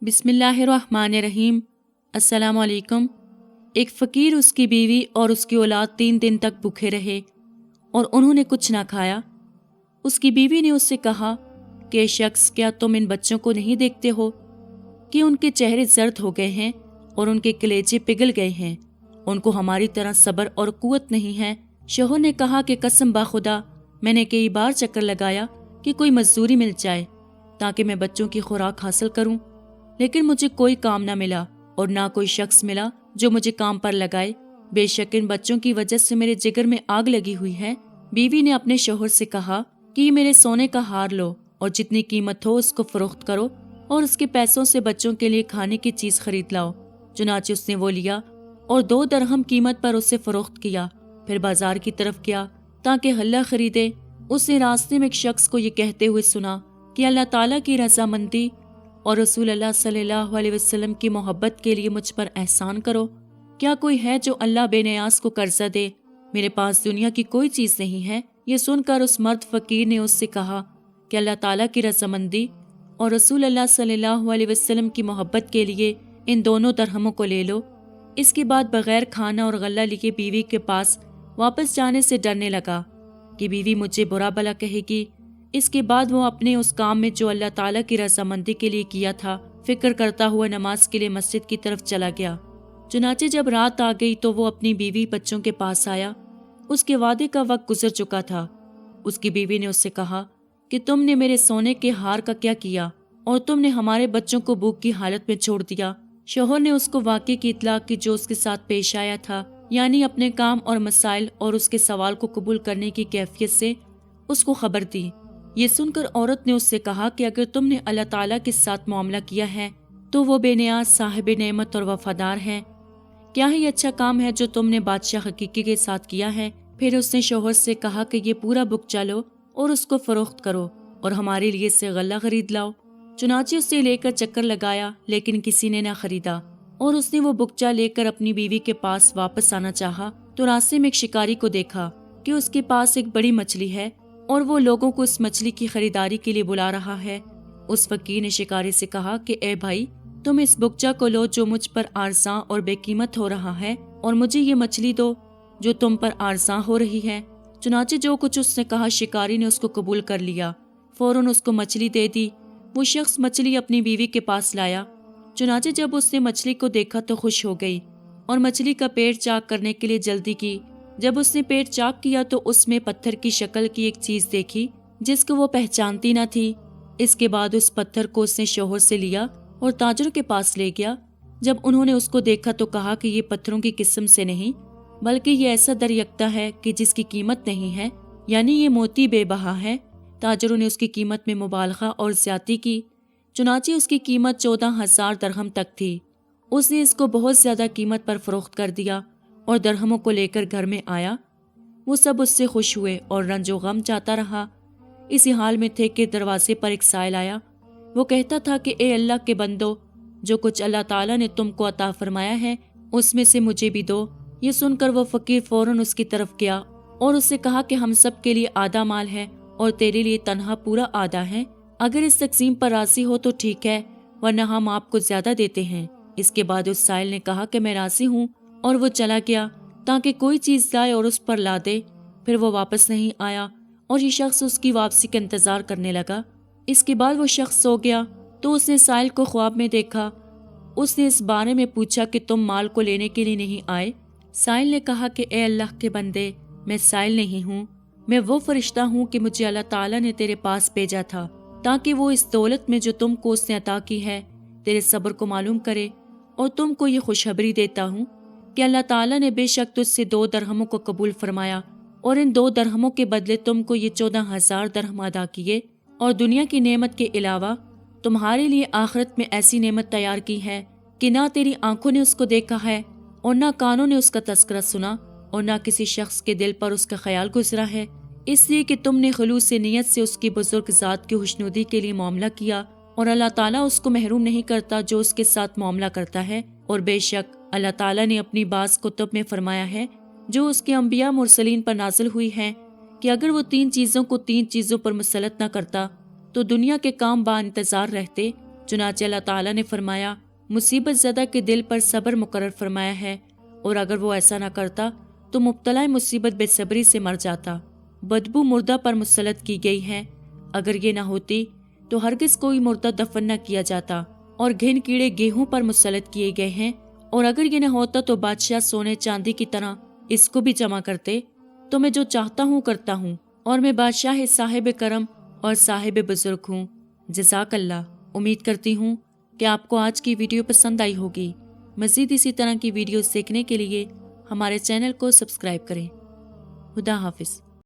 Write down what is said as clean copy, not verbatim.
बिस्मिल्लाहिर्रहमानिर्रहीम। अस्सलाम वालेकुम। एक फ़कीर, उसकी बीवी और उसकी औलाद 3 दिन तक भूखे रहे और उन्होंने कुछ ना खाया। उसकी बीवी ने उससे कहा कि शख्स, क्या तुम इन बच्चों को नहीं देखते हो कि उनके चेहरे जर्द हो गए हैं और उनके कलेजे पिघल गए हैं? उनको हमारी तरह सब्र और कुव्वत नहीं है। शोहर ने कहा कि कसम बा खुदा, मैंने कई बार चक्कर लगाया कि कोई मजदूरी मिल जाए ताकि मैं बच्चों की खुराक हासिल करूं, लेकिन मुझे कोई काम ना मिला और ना कोई शख्स मिला जो मुझे काम पर लगाए। बेशक इन बच्चों की वजह से मेरे जिगर में आग लगी हुई है। बीवी ने अपने शोहर से कहा कि ये मेरे सोने का हार लो और जितनी कीमत हो उसको फरोख्त करो और उसके पैसों से बच्चों के लिए खाने की चीज खरीद लाओ। चुनाचे उसने वो लिया और 2 दरहम कीमत पर उसे फरोख्त किया। फिर बाजार की तरफ गया ताकि हल्ला खरीदे। उसने रास्ते में एक शख्स को ये कहते हुए सुना कि अल्लाह ताला की रजामंदी और रसूल अल्लाह सल्लल्लाहु अलैहि वसल्लम की मोहब्बत के लिए मुझ पर एहसान करो। क्या कोई है जो अल्लाह बेनियाज को कर्जा दे? मेरे पास दुनिया की कोई चीज नहीं है। ये सुनकर उस मर्द फकीर ने उससे कहा कि अल्लाह ताला की रजामंदी और रसूल अल्लाह सल्लल्लाहु अलैहि वसल्लम की मोहब्बत के लिए इन दोनों दरहमों को ले लो। इसके बाद बगैर खाना और गल्ला लिए बीवी के पास वापस जाने से डरने लगा कि बीवी मुझे बुरा भला कहेगी। इसके बाद वो अपने उस काम में जो अल्लाह ताला की रजामंदी के लिए किया था फिक्र करता हुआ नमाज के लिए मस्जिद की तरफ चला गया। चुनाचे जब रात आ गई तो वो अपनी बीवी बच्चों के पास आया। उसके वादे का वक्त गुजर चुका था। उसकी बीवी ने उससे कहा कि तुमने मेरे सोने के हार का क्या किया और तुमने हमारे बच्चों को भूख की हालत में छोड़ दिया। शोहर ने उसको वाक़े की इत्तला की जो उसके साथ पेश आया था, यानी अपने काम और मसाइल और उसके सवाल को कबूल करने की कैफियत से उसको खबर दी। ये सुनकर औरत ने उससे कहा कि अगर तुमने अल्लाह ताला के साथ मामला किया है तो वो बेनियाज साहिब नेमत और वफादार है। क्या ही अच्छा काम है जो तुमने बादशाह हकीकी के साथ किया है। फिर उसने शोहर से कहा कि ये पूरा बुकचा लो और उसको फरोख्त करो और हमारे लिए से गल्ला खरीद लाओ। चुनाचे उसे लेकर चक्कर लगाया लेकिन किसी ने ना खरीदा और उसने वो बुकचा लेकर अपनी बीवी के पास वापस आना चाहा तो रास्ते में एक शिकारी को देखा कि उसके पास एक बड़ी मछली है और वो लोगों को उस मछली की खरीदारी के लिए बुला रहा है। उस फकीर ने शिकारी से कहा कि ए भाई, तुम इस बुकचा को लो जो मुझ पर आरज़ां और बेकीमत हो रहा है और मुझे ये मछली दो जो तुम पर आरज़ां हो रही है। चुनाचे जो कुछ उसने कहा शिकारी ने उसको कबूल कर लिया। फौरन उसको मछली दे दी। वो शख्स मछली अपनी बीवी के पास लाया। चुनाचे जब उसने मछली को देखा तो खुश हो गई और मछली का पेट चाक करने के लिए जल्दी की। जब उसने पेट चाक किया तो उसमें पत्थर की शक्ल की एक चीज देखी जिसको वो पहचानती न थी। इसके बाद उस पत्थर को उसने शोहर से लिया और ताजरों के पास ले गया। जब उन्होंने उसको देखा तो कहा कि ये पत्थरों की किस्म से नहीं बल्कि ये ऐसा दरियाफ्ता है कि जिसकी कीमत नहीं है, यानी ये मोती बेबहा है। ताजरों ने उसकी कीमत में मुबालगा और ज्यादती की। चुनाचे उसकी कीमत 14,000 दरहम तक थी। उसने इसको बहुत ज्यादा कीमत पर फरोख्त कर दिया और दरहमों को लेकर घर में आया। वो सब उससे खुश हुए और रंजो गम चाहता रहा। इसी हाल में थे कि दरवाजे पर एक साइल आया। वो कहता था कि ए अल्लाह के बंदो, जो कुछ अल्लाह ताला ने तुमको अता फरमाया है उसमें से मुझे भी दो। ये सुनकर वो फकीर फौरन उसकी तरफ गया और उससे कहा कि हम सब के लिए आधा माल है और तेरे लिए तनहा पूरा आधा है। अगर इस तकसीम पर राजी हो तो ठीक है, वरना हम आपको ज्यादा देते हैं। इसके बाद उस साइल ने कहा कि मैं राजी हूँ और वो चला गया ताकि कोई चीज लाए और उस पर ला दे। फिर वो वापस नहीं आया और ये शख्स उसकी वापसी का इंतजार करने लगा। इसके बाद वो शख्स सो गया तो उसने साइल को ख्वाब में देखा। उसने इस बारे में पूछा कि तुम माल को लेने के लिए नहीं आए? साइल ने कहा कि ए अल्लाह के बंदे, मैं साइल नहीं हूँ, मैं वो फरिश्ता हूँ कि मुझे अल्लाह ताला ने तेरे पास भेजा था ताकि वो इस दौलत में जो तुमको उसने अता की है तेरे सब्र को मालूम करे और तुमको ये खुशखबरी देता हूँ कि अल्लाह ताला ने बेशक तुझसे 2 दरहमों को कबूल फरमाया और इन 2 दरहमों के बदले तुमको ये 14,000 दरहम अदा किए और दुनिया की नेमत के अलावा तुम्हारे लिए आखिरत में ऐसी नेमत तैयार की है कि ना तेरी आंखों ने उसको देखा है और ना कानों ने उसका तस्करा सुना और ना किसी शख्स के दिल पर उसका ख्याल गुजरा है, इसलिए कि तुमने खलूस से नियत से उसकी बुजुर्ग ज़ात की खुशनुदी के लिए मामला किया और अल्लाह ताला उसको महरूम नहीं करता जो उसके साथ मामला करता है। और बेशक अल्लाह ताला ने अपनी बाज़ कुतुब में फरमाया है जो उसके अंबिया मुरसलीन पर नाजिल हुई है कि अगर वो 3 चीज़ों को 3 चीज़ों पर मुसलत न करता तो दुनिया के काम बाइंतजार रहते چنانچہ اللہ تعالیٰ نے فرمایا مصیبت زدہ کے دل پر صبر مقرر فرمایا ہے، اور اگر وہ ایسا نہ کرتا تو مبتلا مصیبت بے صبری سے مر جاتا۔ بدبو مردہ پر مسلط کی گئی ہے، اگر یہ نہ ہوتی تو ہرگز کوئی مردہ دفن نہ کیا جاتا، اور گھن کیڑے گیہوں پر مسلط کیے گئے ہیں، اور اگر یہ نہ ہوتا تو بادشاہ سونے چاندی کی طرح اس کو بھی جمع کرتے۔ تو میں جو چاہتا ہوں کرتا ہوں، اور میں بادشاہ صاحب کرم اور صاحب بزرگ ہوں۔ جزاک اللہ۔ امید کرتی ہوں کہ آپ کو آج کی ویڈیو پسند آئی ہوگی۔ مزید اسی طرح کی ویڈیوز دیکھنے کے لیے ہمارے چینل کو سبسکرائب کریں۔ خدا حافظ۔